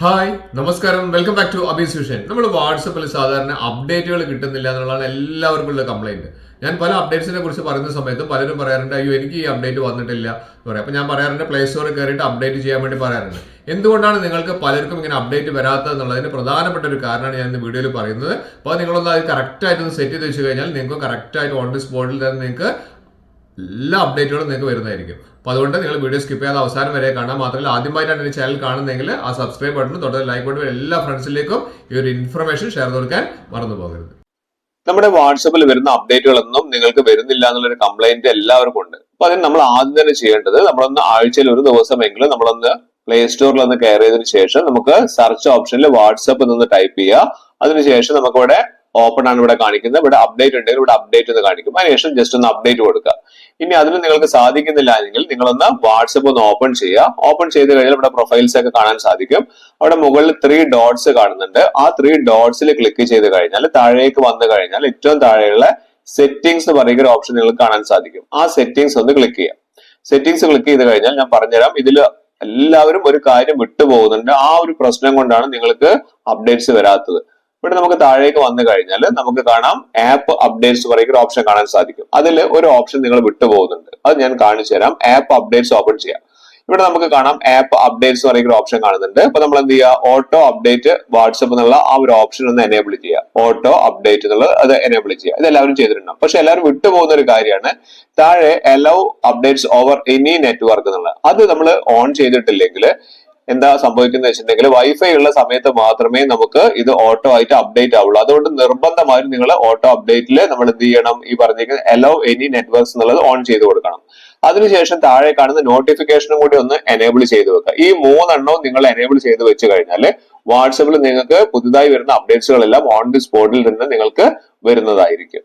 Hi നമസ്കാരം, welcome back to അബീസ് vision. നമ്മൾ വാട്സപ്പിൽ സാധാരണ അപ്ഡേറ്റുകൾ കിട്ടുന്നില്ല എന്നുള്ളതാണ് എല്ലാവർക്കും ഉള്ള കംപ്ലൈന്റ്. ഞാൻ പല അപ്ഡേറ്റ്സിനെ കുറിച്ച് പറയുന്ന സമയത്ത് പലരും പറയാറുണ്ട്, അയ്യോ എനിക്ക് ഈ അപ്ഡേറ്റ് വന്നിട്ടില്ല എന്ന് പറയാം. അപ്പോൾ ഞാൻ പറയാറുണ്ട്, പ്ലേ സ്റ്റോറിൽ കയറിയിട്ട് അപ്ഡേറ്റ് ചെയ്യാൻ വേണ്ടി പറയാറുണ്ട്. എന്തുകൊണ്ടാണ് നിങ്ങൾക്ക് പലർക്കും ഇങ്ങനെ അപ്ഡേറ്റ് വരാത്തത് എന്നുള്ളതിന് പ്രധാനപ്പെട്ട ഒരു കാരണമാണ് ഞാൻ ഇന്ന് വീഡിയോയിൽ പറയുന്നത്. അപ്പോൾ നിങ്ങളൊന്ന് അത് കറക്റ്റായിട്ട് സെറ്റ് ചെയ്ത് വെച്ച് കഴിഞ്ഞാൽ നിങ്ങൾക്ക് കറക്റ്റായിട്ട് ഓൺ ദി സ്പോട്ടിൽ തന്നെ നിങ്ങൾക്ക് എല്ലാ അപ്ഡേറ്റുകളും നിങ്ങൾക്ക് വരുന്നതായിരിക്കും. അപ്പോൾ അതുകൊണ്ട് നിങ്ങൾ വീഡിയോ സ്കിപ്പ് ചെയ്യാതെ അവസാനം വരെ കാണാം. മാത്രമല്ല ആദ്യമായിട്ടാണ് ഈ ചാനൽ കാണുന്നതെങ്കിൽ ആ സബ്സ്ക്രൈബ് ബട്ടൺ തൊട്ട് ലൈക്ക് ബട്ടൺ എല്ലാ ഫ്രണ്ട്സിലേക്കും ഈ ഒരു ഇൻഫർമേഷൻ ഷെയർ കൊടുക്കാൻ മറന്നു പോകരുത്. നമ്മുടെ വാട്സപ്പിൽ വരുന്ന അപ്ഡേറ്റുകളൊന്നും നിങ്ങൾക്ക് വരുന്നില്ല എന്നുള്ളൊരു കംപ്ലൈന്റ് എല്ലാവർക്കും ഉണ്ട്. അപ്പൊ അതിന് നമ്മൾ ആദ്യം തന്നെ ചെയ്യേണ്ടത്, നമ്മളൊന്ന് ആഴ്ചയിൽ ഒരു ദിവസമെങ്കിലും നമ്മളൊന്ന് പ്ലേ സ്റ്റോറിൽ ഒന്ന് കയർ ചെയ്തതിനു ശേഷം നമുക്ക് സെർച്ച് ഓപ്ഷനിൽ വാട്സപ്പ് നിന്ന് ടൈപ്പ് ചെയ്യുക. അതിനുശേഷം നമുക്ക് ഇവിടെ ഓപ്പൺ ആണ് ഇവിടെ കാണിക്കുന്നത്. ഇവിടെ അപ്ഡേറ്റ് ഉണ്ടെങ്കിൽ ഇവിടെ അപ്ഡേറ്റ് എന്ന് കാണിക്കും. അതിനുശേഷം ജസ്റ്റ് ഒന്ന് അപ്ഡേറ്റ് കൊടുക്കുക. ഇനി അതിന് നിങ്ങൾക്ക് സാധിക്കുന്നില്ല എങ്കിൽ നിങ്ങളൊന്ന് വാട്സപ്പ് ഒന്ന് ഓപ്പൺ ചെയ്യുക. ഓപ്പൺ ചെയ്ത് കഴിഞ്ഞാൽ ഇവിടെ പ്രൊഫൈൽസ് ഒക്കെ കാണാൻ സാധിക്കും. അവിടെ മുകളിൽ 3 ഡോട്ട്സ് കാണുന്നുണ്ട്. ആ 3 ഡോട്ട്സിൽ ക്ലിക്ക് ചെയ്ത് കഴിഞ്ഞാൽ താഴേക്ക് വന്നു കഴിഞ്ഞാൽ ഏറ്റവും താഴെയുള്ള സെറ്റിംഗ്സ് എന്ന് പറയുന്ന ഒരു ഓപ്ഷൻ നിങ്ങൾക്ക് കാണാൻ സാധിക്കും. ആ സെറ്റിംഗ്സ് ഒന്ന് ക്ലിക്ക് ചെയ്യാം. സെറ്റിംഗ്സ് ക്ലിക്ക് ചെയ്ത് കഴിഞ്ഞാൽ ഞാൻ പറഞ്ഞുതരാം, ഇതിൽ എല്ലാവരും ഒരു കാര്യം വിട്ടുപോകുന്നുണ്ട്. ആ ഒരു പ്രശ്നം കൊണ്ടാണ് നിങ്ങൾക്ക് അപ്ഡേറ്റ്സ് വരാത്തത്. ഇവിടെ നമുക്ക് താഴേക്ക് വന്നു കഴിഞ്ഞാൽ നമുക്ക് കാണാം ആപ്പ് അപ്ഡേറ്റ്സ് പറയുന്ന ഓപ്ഷൻ കാണാൻ സാധിക്കും. അതിൽ ഒരു ഓപ്ഷൻ നിങ്ങൾ വിട്ടുപോകുന്നുണ്ട്. അത് ഞാൻ കാണിച്ചു തരാം. ആപ്പ് അപ്ഡേറ്റ്സ് ഓപ്പൺ ചെയ്യാം. ഇവിടെ നമുക്ക് കാണാം ആപ്പ് അപ്ഡേറ്റ്സ് പറയുന്ന ഓപ്ഷൻ കാണുന്നുണ്ട്. അപ്പൊ നമ്മൾ എന്ത് ചെയ്യുക, ഓട്ടോ അപ്ഡേറ്റ് വാട്സപ്പ് എന്നുള്ള ആ ഒരു ഓപ്ഷൻ ഒന്ന് എനേബിൾ ചെയ്യുക. ഓട്ടോ അപ്ഡേറ്റ് എന്നുള്ളത് അത് എനേബിൾ ചെയ്യുക. ഇത് എല്ലാവരും ചെയ്തിട്ടുണ്ടാവും. പക്ഷെ എല്ലാവരും വിട്ടുപോകുന്ന ഒരു കാര്യമാണ് താഴെ allow updates over any network എന്നുള്ളത്. അത് നമ്മൾ ഓൺ ചെയ്തിട്ടില്ലെങ്കിൽ എന്താ സംഭവിക്കുന്നത് വെച്ചിട്ടുണ്ടെങ്കിൽ വൈഫൈ ഉള്ള സമയത്ത് മാത്രമേ നമുക്ക് ഇത് ഓട്ടോ ആയിട്ട് അപ്ഡേറ്റ് ആവുള്ളൂ. അതുകൊണ്ട് നിർബന്ധമായും നിങ്ങൾ ഓട്ടോ അപ്ഡേറ്റിൽ നമ്മൾ എന്ത് ചെയ്യണം, ഈ പറഞ്ഞിരിക്കുന്ന അലോ എനി നെറ്റ്വർക്ക്സ് എന്നുള്ളത് ഓൺ ചെയ്ത് കൊടുക്കണം. അതിനുശേഷം താഴെ കാണുന്ന നോട്ടിഫിക്കേഷനും കൂടി ഒന്ന് എനേബിൾ ചെയ്ത് വെക്കുക. ഈ 3 എണ്ണവും നിങ്ങൾ എനേബിൾ ചെയ്ത് വെച്ച് കഴിഞ്ഞാൽ വാട്സപ്പിൽ നിങ്ങൾക്ക് പുതുതായി വരുന്ന അപ്ഡേറ്റ്സുകളെല്ലാം ഓൺ ദി സ്പോട്ടിൽ നിന്ന് നിങ്ങൾക്ക് വരുന്നതായിരിക്കും.